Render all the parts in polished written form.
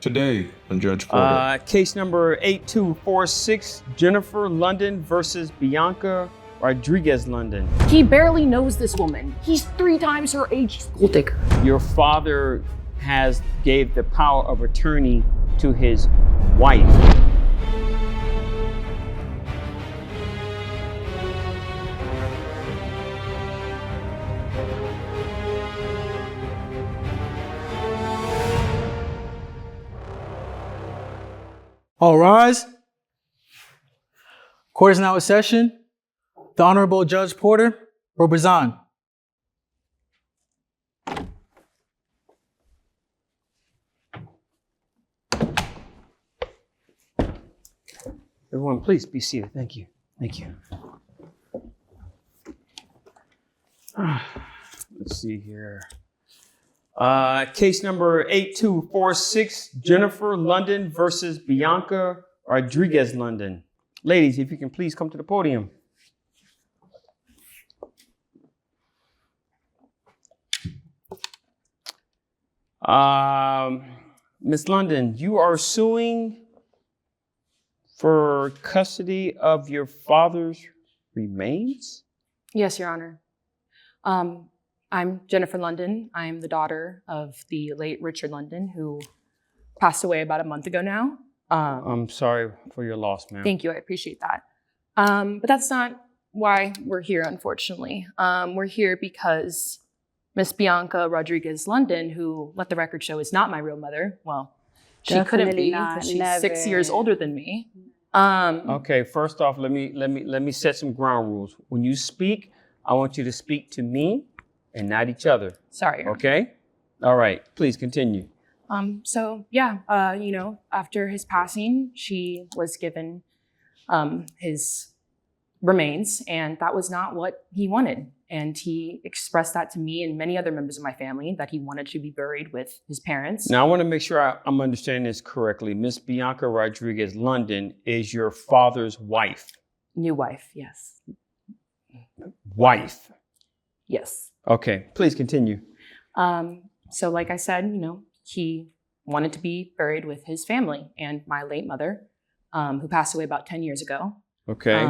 Today on Judge Porter. Case number 8246, Jennifer London versus Bianca Rodriguez London. He barely knows this woman. He's 3 times her age. Gold digger. Your father gave the power of attorney to his wife. All rise. Court is now in session. The Honorable Judge Porter will preside. Everyone, please be seated. Thank you. Thank you. Let's see here. Case number 8246, Jennifer London versus Bianca Rodriguez London. Ladies, if you can please come to the podium. Ms. London, you are suing for custody of your father's remains? Yes, Your Honor. I'm Jennifer London. I'm the daughter of the late Richard London, who passed away about a month ago now. I'm sorry for your loss, ma'am. Thank you. I appreciate that. But that's not why we're here, unfortunately. We're here because Miss Bianca Rodriguez London, who, let the record show, is not my real mother. Well, she couldn't be because she's 6 years older than me. Okay, first off, let me set some ground rules. When you speak, I want you to speak to me and not each other. Sorry. Okay? All right, please continue. After his passing, she was given his remains, and that was not what he wanted. And he expressed that to me and many other members of my family, that he wanted to be buried with his parents. Now, I want to make sure I'm understanding this correctly. Miss Bianca Rodriguez London is your father's wife? New wife, yes. Wife? Yes. Okay, please continue. So like I said, he wanted to be buried with his family and my late mother, who passed away about 10 years ago. Okay.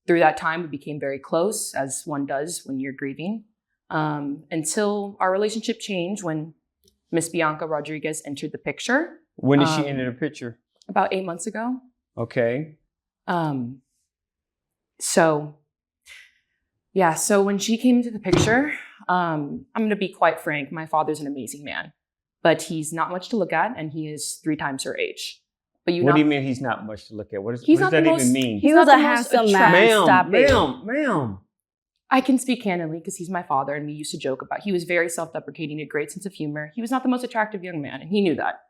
Through that time, we became very close, as one does when you're grieving, until our relationship changed when Miss Bianca Rodriguez entered the picture. When did she enter the picture? About 8 months ago. Okay. So when she came into the picture, I'm going to be quite frank. My father's an amazing man, but he's not much to look at, and he is 3 times her age. But what do you mean he's not much to look at? What does that even mean? He was a handsome man. Ma'am. I can speak candidly because he's my father, and we used to joke about. He was very self-deprecating, a great sense of humor. He was not the most attractive young man, and he knew that.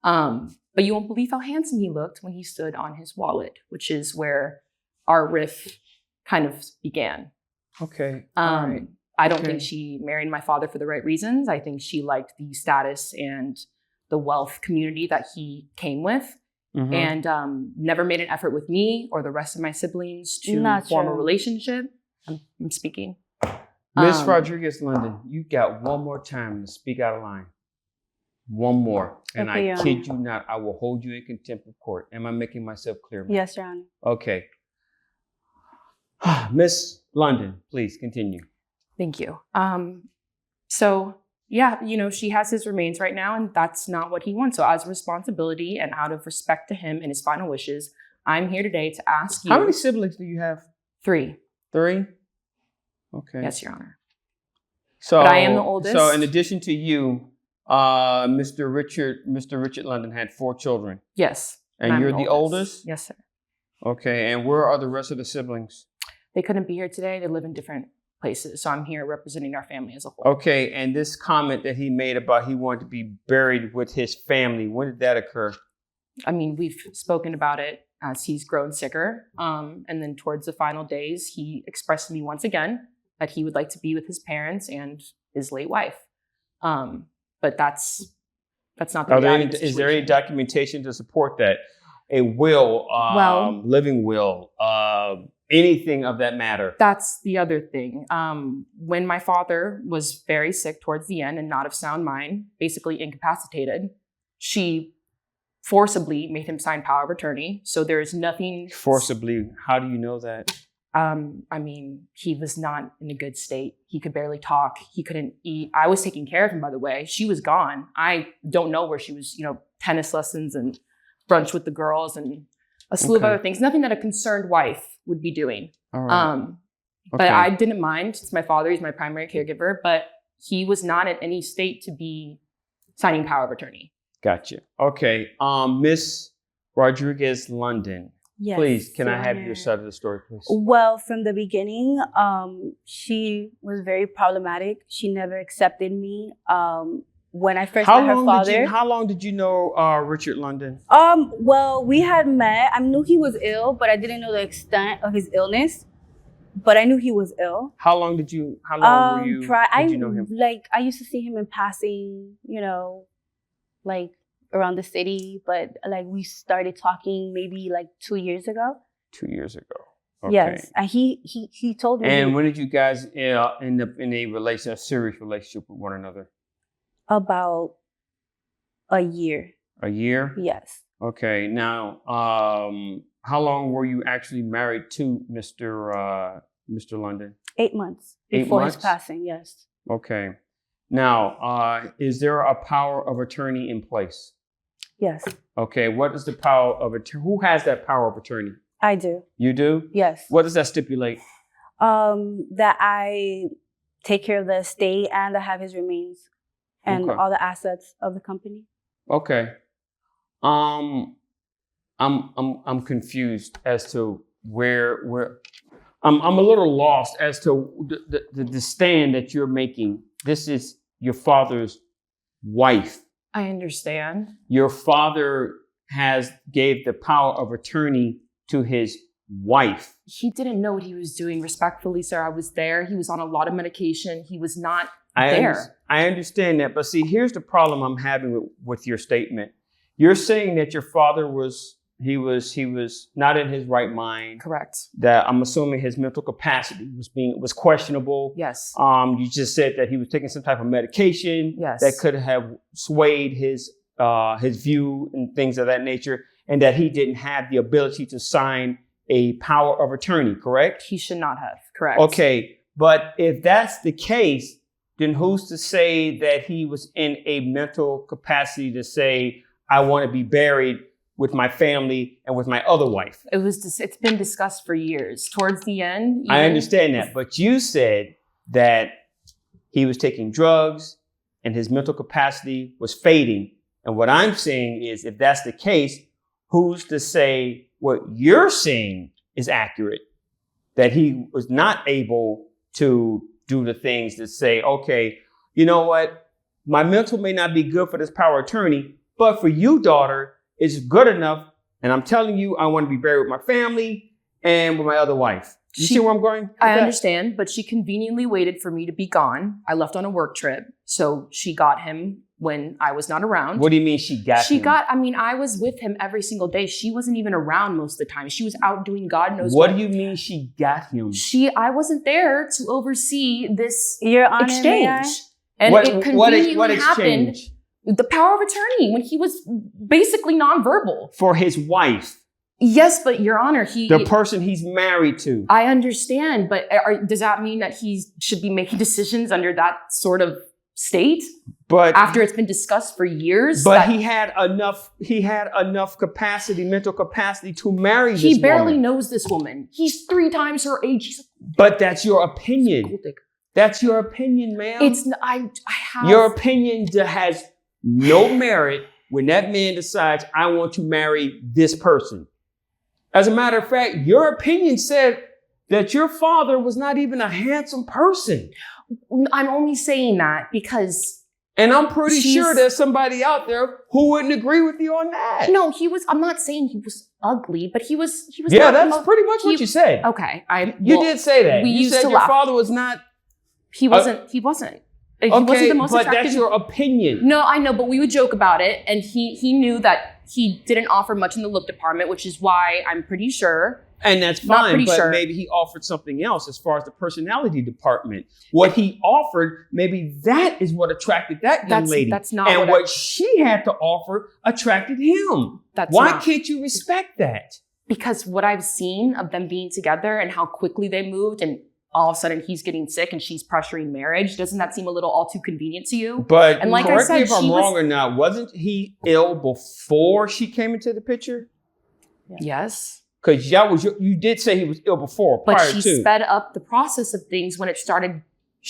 But you won't believe how handsome he looked when he stood on his wallet, which is where our riff kind of began. Okay. All right. I don't think she married my father for the right reasons. I think she liked the status and the wealth community that he came with, and never made an effort with me or the rest of my siblings to form a relationship. I'm speaking. Miss Rodriguez London, you got one more time to speak out of line. One more. And I kid you not, I will hold you in contempt of court. Am I making myself clear, ma'am? Yes, Your Honor. Okay. Miss London, please continue. Thank you. She has his remains right now, and that's not what he wants. So as a responsibility and out of respect to him and his final wishes, I'm here today to ask you. How many siblings do you have? 3. 3? Okay. Yes, Your Honor. So but I am the oldest. So in addition to you, Mr. Richard London had 4 children. Yes. And you're the oldest? Yes, sir. Okay. And where are the rest of the siblings? They couldn't be here today. They live in different places. So I'm here representing our family as a whole. Okay. And this comment that he made about he wanted to be buried with his family, when did that occur? I mean, we've spoken about it as he's grown sicker. And then towards the final days, he expressed to me once again that he would like to be with his parents and his late wife. But that's not the reality. Is there any documentation to support that? A will, living will, anything of that matter? That's the other thing. When my father was very sick towards the end and not of sound mind, basically incapacitated, she forcibly made him sign power of attorney. So there's nothing Forcibly. How do you know that? I mean, he was not in a good state. He could barely talk. He couldn't eat. I was taking care of him, by the way. She was gone. I don't know where she was, tennis lessons and brunch with the girls and a slew of other things. Nothing that a concerned wife would be doing. All right. But I didn't mind. It's my father. He's my primary caregiver. But he was not in any state to be signing power of attorney. Gotcha. Okay. Miss Rodriguez London. Yes, Please, can I have Honor. your side of the story, please? Well, from the beginning, she was very problematic. She never accepted me. When I first met her father. How long did you know Richard London? Well, we had met. I knew he was ill, but I didn't know the extent of his illness. But I knew he was ill. How long were you did you know him? I used to see him in passing, around the city, but we started talking maybe 2 years ago. 2 years ago. Okay. Yes, and he told me. And when did you guys end up in a serious relationship with one another? About a year. A year? Yes. Okay. Now, how long were you actually married to Mr. London? 8 months 8 before months? his passing. Yes. Okay. Now, is there a power of attorney in place? Yes. Okay. What is the power of attorney? Who has that power of attorney? I do. You do? Yes. What does that stipulate? That I take care of the estate and I have his remains and all the assets of the company. Okay. I'm confused as to where I'm a little lost as to the stand that you're making. This is your father's wife. I understand. Your father gave the power of attorney to his wife. He didn't know what he was doing. Respectfully, sir, I was there. He was on a lot of medication. He was not there. I understand that, but see, here's the problem I'm having with your statement. You're saying that your father was not in his right mind. Correct. That I'm assuming his mental capacity was questionable. Yes. You just said that he was taking some type of medication. Yes. That could have swayed his view and things of that nature, and that he didn't have the ability to sign a power of attorney. Correct? He should not have. Correct. Okay, but if that's the case, then who's to say that he was in a mental capacity to say, I want to be buried with my family and with my other wife? It's been discussed for years. Towards the end. I understand that, but you said that he was taking drugs and his mental capacity was fading. And what I'm saying is, if that's the case, who's to say what you're saying is accurate? That he was not able to do the things that say, okay, you know what? My mental may not be good for this power of attorney, but for you, daughter, it's good enough. And I'm telling you, I want to be buried with my family and with my other wife. You see where I'm going? I understand, but she conveniently waited for me to be gone. I left on a work trip. So she got him when I was not around. What do you mean she got him? I was with him every single day. She wasn't even around most of the time. She was out doing God knows what. What do you mean she got him? I wasn't there to oversee this Your Honor, exchange. And it conveniently happened. The power of attorney when he was basically nonverbal. For his wife. Yes, but Your Honor, the person he's married to. I understand, but does that mean that he should be making decisions under that sort of state? But after it's been discussed for years. But he had enough capacity, mental capacity to marry this woman. He barely knows this woman. He's 3 times her age. But that's your opinion. That's your opinion, ma'am. I have your opinion has no merit when that man decides, I want to marry this person. As a matter of fact, your opinion said that your father was not even a handsome person. I'm only saying that because... And I'm pretty sure there's somebody out there who wouldn't agree with you on that. No, I'm not saying he was ugly, but he was yeah, that's pretty much what you said. Okay. You did say that. You said your father was not... He wasn't. He wasn't the most but attractive. That's your opinion. No, I know, but we would joke about it. And he knew that he didn't offer much in the look department, which is why I'm pretty sure And that's Not fine, pretty but sure. maybe he offered something else as far as the personality department. What he offered, maybe that is what attracted that young lady. That's not and what what she had to offer attracted him. Why can't you respect that? Because what I've seen of them being together and how quickly they moved, and all of a sudden he's getting sick and she's pressuring marriage, doesn't that seem a little all too convenient to you? But and like correct I me said, if I'm wrong or not, wasn't he ill before she came into the picture? Yes. Because you did say he was ill before, But prior she to. sped up the process of things when it started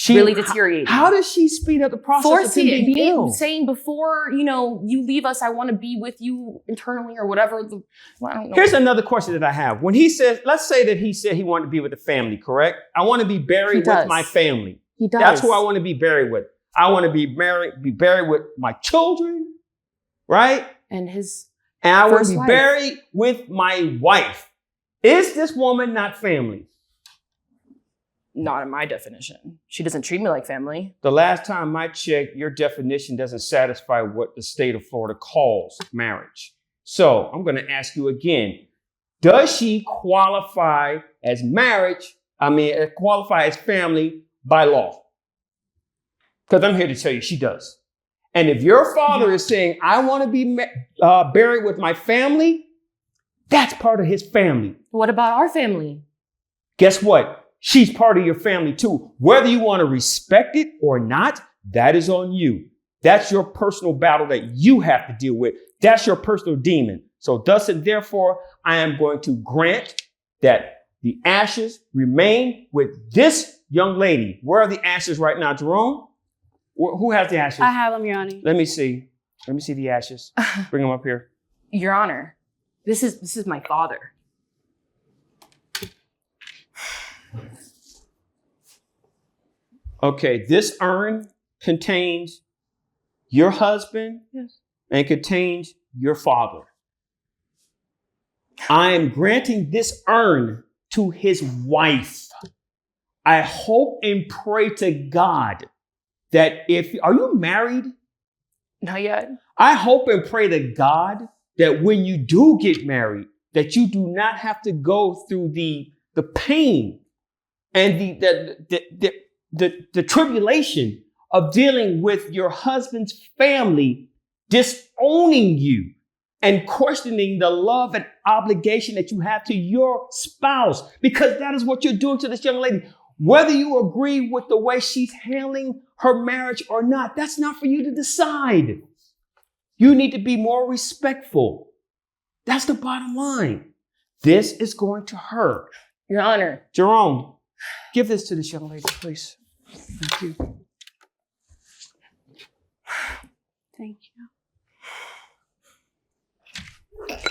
really deteriorating. How does she speed up the process of him being ill? Saying before, you leave us, I want to be with you internally or whatever. I don't know. Here's another question that I have. When he said, let's say that he said he wanted to be with the family, correct? I want to be buried with my family. He does. That's who I want to be buried with. I want to be buried with my children, right? And his And I want first to be wife. buried with my wife. Is this woman not family? Not in my definition. She doesn't treat me like family. The last time I checked, your definition doesn't satisfy what the state of Florida calls marriage. So I'm going to ask you again. Does she qualify as marriage? Qualify as family by law? Because I'm here to tell you she does. And if your father is saying, I want to be buried with my family, that's part of his family. What about our family? Guess what? She's part of your family too. Whether you want to respect it or not, that is on you. That's your personal battle that you have to deal with. That's your personal demon. So thus and therefore, I am going to grant that the ashes remain with this young lady. Where are the ashes right now, Jerome? Who has the ashes? I have them, Your Honor. Let me see. Let me see the ashes. Bring them up here. Your Honor, this is my father. Okay, this urn contains your husband and contains your father. I am granting this urn to his wife. I hope and pray to God that are you married? Not yet. I hope and pray to God that when you do get married, that you do not have to go through the pain and the tribulation of dealing with your husband's family disowning you and questioning the love and obligation that you have to your spouse, because that is what you're doing to this young lady. Whether you agree with the way she's handling her marriage or not, that's not for you to decide. You need to be more respectful. That's the bottom line. This is going to her. Your Honor. Jerome, give this to this young lady, please. Thank you. Thank you.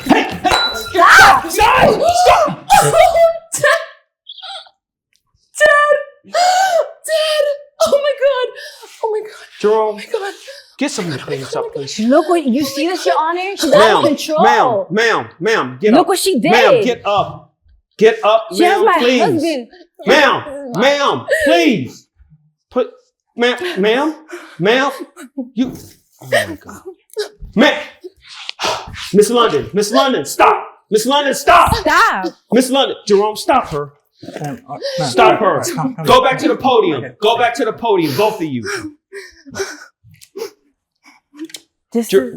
Hey! Stop! Stop! Dad! Oh my God! Jerome, Oh my God! get some of the things up, please. Look what you see this, Your Honor? She's out of control. Ma'am, get up. Look what she did. Ma'am, get up. Get up, She has ma'am, my please. husband. Ma'am, please. Ma'am, you. Oh my God. Ma'am. Miss London, stop. Miss London, stop. Stop. Miss London, Jerome, stop her. Ma'am, Stop her. come Go here. back to the podium. Go back to the podium, both of you.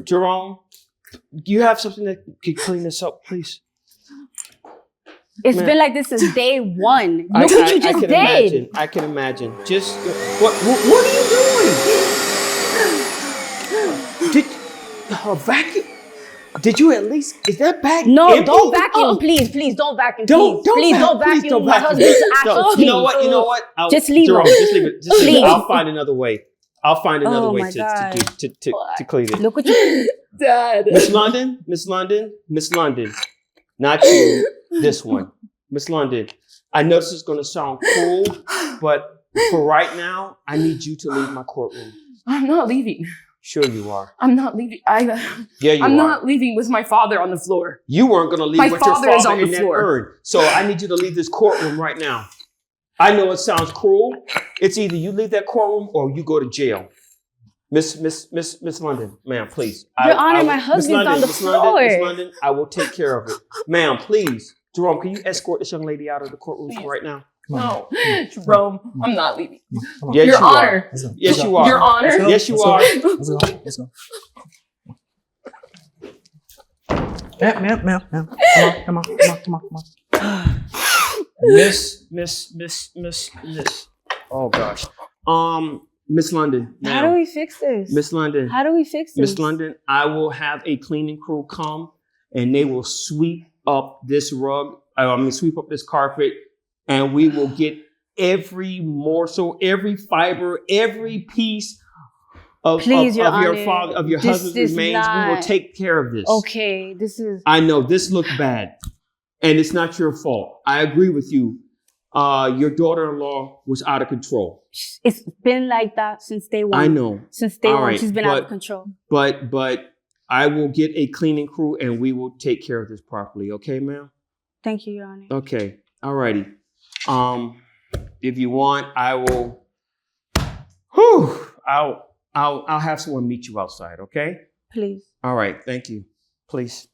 Jerome, do you have something that could clean this up, please? It's been like this since day one. Look what you just did. I can imagine. Just what are you doing? Did vacuum? Did you at least? Is that bag? No, empty? don't vacuum, please don't vacuum. Don't vacuum. My husband's ashes. You know what? Just leave Jerome, him. just leave it. Just leave it. Please. I'll find another way. Oh way my God. to clean it. Look what you Dad. Miss London, not you. This one, Miss London. I know this is going to sound cruel, but for right now, I need you to leave my courtroom. I'm not leaving. Sure you are. I'm not leaving. Yeah, you are. I'm not leaving with my father on the floor. You weren't going to leave My with your father is father on in the that floor. urn. So I need you to leave this courtroom right now. I know it sounds cruel. It's either you leave that courtroom or you go to jail. Miss London, ma'am, please. Your Honor, my husband's on the floor. Miss London, I will take care of it. Ma'am, please. Jerome, can you escort this young lady out of the courtroom right now? No, Jerome, I'm not leaving. Come on. Yes, Your you Honor. are. Yes, you are. Your Honor. Yes, you are. Let's go. Let's go. Ma'am. Come on. Miss. Oh gosh. Miss London. How do we fix this? Miss London. How do we fix this? Miss London, I will have a cleaning crew come and they will sweep up this rug. Sweep up this carpet, and we will get every morsel, every fiber, every piece of your husband's remains. We will take care of this. Okay, this is. I know this looked bad, and it's not your fault. I agree with you. Your daughter-in-law was out of control. It's been like that since day one. I know. Since day All one, right, she's been out of control. But I will get a cleaning crew, and we will take care of this properly. Okay, ma'am? Thank you, Your Honor. Okay. All righty. If you want, I will. I'll have someone meet you outside. Okay. Please. All right. Thank you. Please.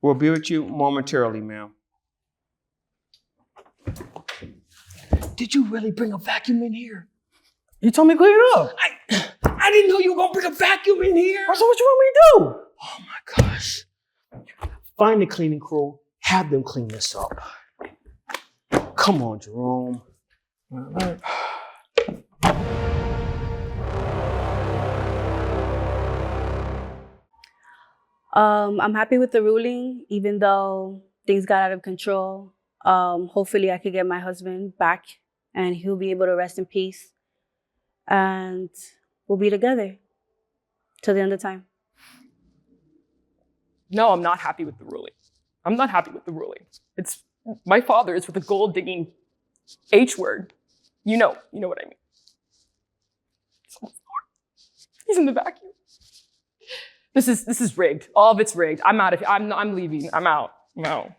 We'll be with you momentarily, ma'am. Did you really bring a vacuum in here? You told me to clean it up. I didn't know you were going to bring a vacuum in here. So what you want me to do? Oh my gosh. Find the cleaning crew. Have them clean this up. Come on, Jerome. All right. I'm happy with the ruling, even though things got out of control. Hopefully I could get my husband back and he'll be able to rest in peace. And we'll be together till the end of time. No, I'm not happy with the ruling. I'm not happy with the ruling. It's my father is with a gold digging H word. You know what I mean. He's in the vacuum. This is rigged. All of it's rigged. I'm out of here. I'm leaving. I'm out. No.